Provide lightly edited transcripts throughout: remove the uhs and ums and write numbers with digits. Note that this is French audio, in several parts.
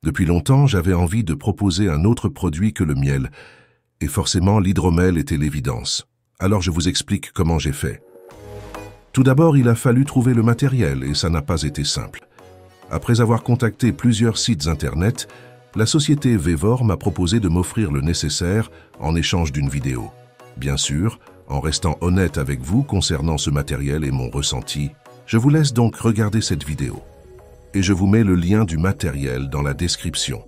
Depuis longtemps, j'avais envie de proposer un autre produit que le miel, et forcément l'hydromel était l'évidence. Alors je vous explique comment j'ai fait. Tout d'abord, il a fallu trouver le matériel, et ça n'a pas été simple. Après avoir contacté plusieurs sites internet, la société Vevor m'a proposé de m'offrir le nécessaire en échange d'une vidéo. Bien sûr, en restant honnête avec vous concernant ce matériel et mon ressenti, je vous laisse donc regarder cette vidéo. Et je vous mets le lien du matériel dans la description.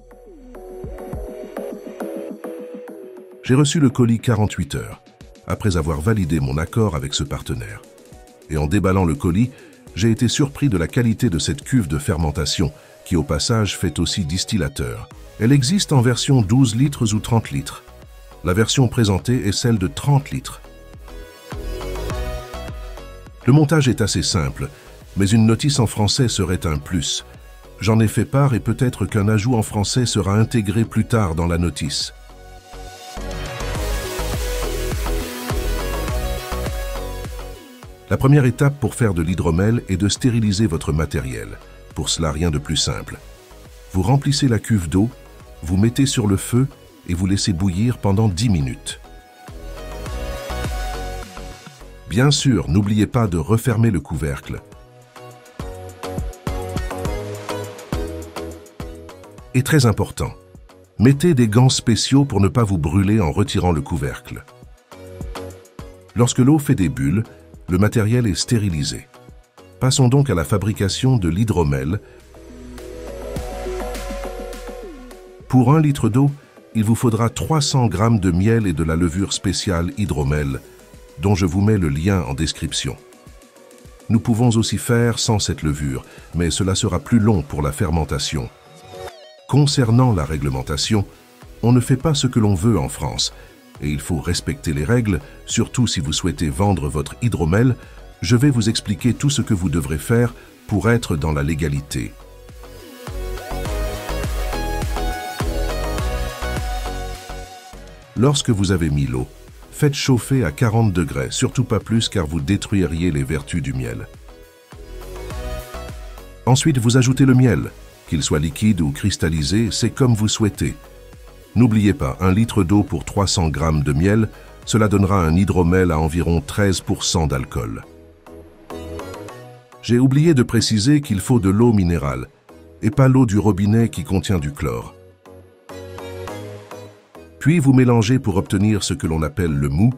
J'ai reçu le colis 48 heures, après avoir validé mon accord avec ce partenaire. Et en déballant le colis, j'ai été surpris de la qualité de cette cuve de fermentation, qui au passage fait aussi distillateur. Elle existe en version 12 litres ou 30 litres. La version présentée est celle de 30 litres. Le montage est assez simple, mais une notice en français serait un plus. J'en ai fait part et peut-être qu'un ajout en français sera intégré plus tard dans la notice. La première étape pour faire de l'hydromel est de stériliser votre matériel. Pour cela, rien de plus simple. Vous remplissez la cuve d'eau, vous mettez sur le feu et vous laissez bouillir pendant 10 minutes. Bien sûr, n'oubliez pas de refermer le couvercle. Et très important, mettez des gants spéciaux pour ne pas vous brûler en retirant le couvercle. Lorsque l'eau fait des bulles, le matériel est stérilisé. Passons donc à la fabrication de l'hydromel. Pour 1 litre d'eau, il vous faudra 300 g de miel et de la levure spéciale hydromel, dont je vous mets le lien en description. Nous pouvons aussi faire sans cette levure, mais cela sera plus long pour la fermentation. Concernant la réglementation, on ne fait pas ce que l'on veut en France, et il faut respecter les règles, surtout si vous souhaitez vendre votre hydromel. Je vais vous expliquer tout ce que vous devrez faire pour être dans la légalité. Lorsque vous avez mis l'eau, faites chauffer à 40 degrés, surtout pas plus car vous détruiriez les vertus du miel. Ensuite, vous ajoutez le miel. Qu'il soit liquide ou cristallisé, c'est comme vous souhaitez. N'oubliez pas, 1 litre d'eau pour 300 g de miel, cela donnera un hydromel à environ 13% d'alcool. J'ai oublié de préciser qu'il faut de l'eau minérale, et pas l'eau du robinet qui contient du chlore. Puis vous mélangez pour obtenir ce que l'on appelle le mou.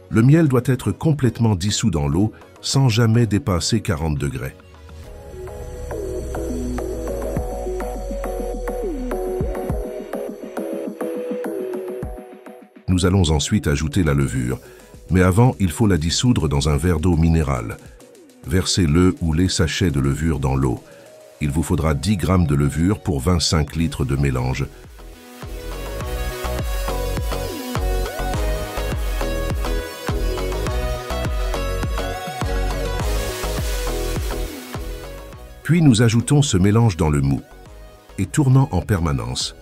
Le miel doit être complètement dissous dans l'eau, sans jamais dépasser 40 degrés. Nous allons ensuite ajouter la levure, mais avant, il faut la dissoudre dans un verre d'eau minérale. Versez le ou les sachets de levure dans l'eau. Il vous faudra 10 g de levure pour 25 litres de mélange. Puis nous ajoutons ce mélange dans le mou, et tournant en permanence.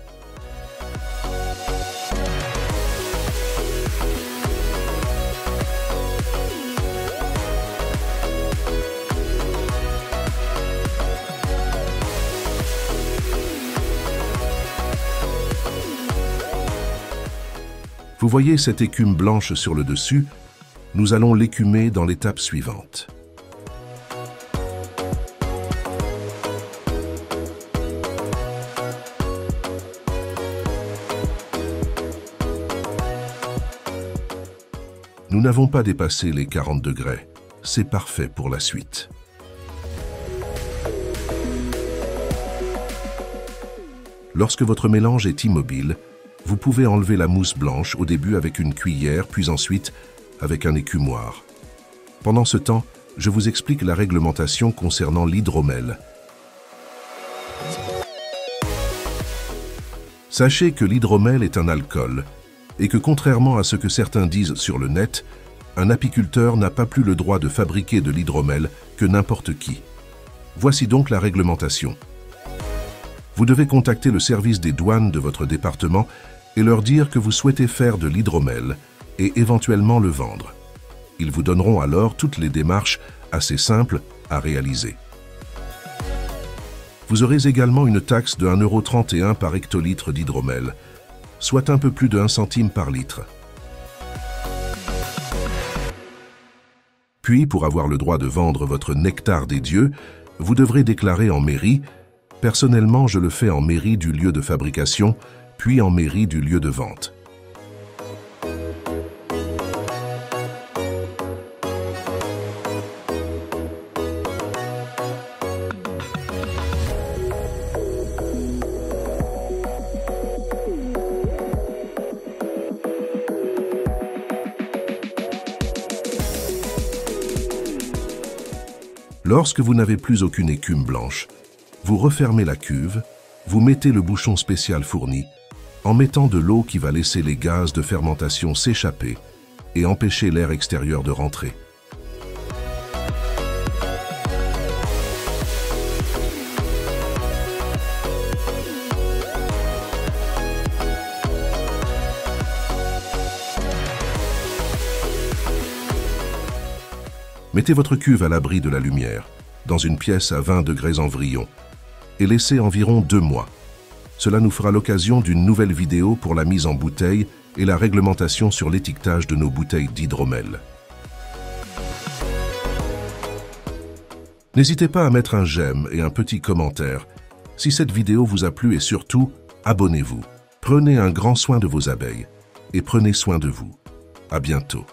Vous voyez cette écume blanche sur le dessus? Nous allons l'écumer dans l'étape suivante. Nous n'avons pas dépassé les 40 degrés. C'est parfait pour la suite. Lorsque votre mélange est immobile, vous pouvez enlever la mousse blanche au début avec une cuillère, puis ensuite avec un écumoire. Pendant ce temps, je vous explique la réglementation concernant l'hydromel. Sachez que l'hydromel est un alcool et que contrairement à ce que certains disent sur le net, un apiculteur n'a pas plus le droit de fabriquer de l'hydromel que n'importe qui. Voici donc la réglementation. Vous devez contacter le service des douanes de votre département et leur dire que vous souhaitez faire de l'hydromel et éventuellement le vendre. Ils vous donneront alors toutes les démarches assez simples à réaliser. Vous aurez également une taxe de 1,31 € par hectolitre d'hydromel, soit un peu plus de 1 centime par litre. Puis, pour avoir le droit de vendre votre nectar des dieux, vous devrez déclarer en mairie. Personnellement, je le fais en mairie du lieu de fabrication, puis en mairie du lieu de vente. Lorsque vous n'avez plus aucune écume blanche, vous refermez la cuve, vous mettez le bouchon spécial fourni, en mettant de l'eau qui va laisser les gaz de fermentation s'échapper et empêcher l'air extérieur de rentrer. Mettez votre cuve à l'abri de la lumière, dans une pièce à 20 degrés environ, et laissez environ 2 mois. Cela nous fera l'occasion d'une nouvelle vidéo pour la mise en bouteille et la réglementation sur l'étiquetage de nos bouteilles d'hydromel. N'hésitez pas à mettre un j'aime et un petit commentaire si cette vidéo vous a plu et surtout, abonnez-vous. Prenez un grand soin de vos abeilles et prenez soin de vous. À bientôt.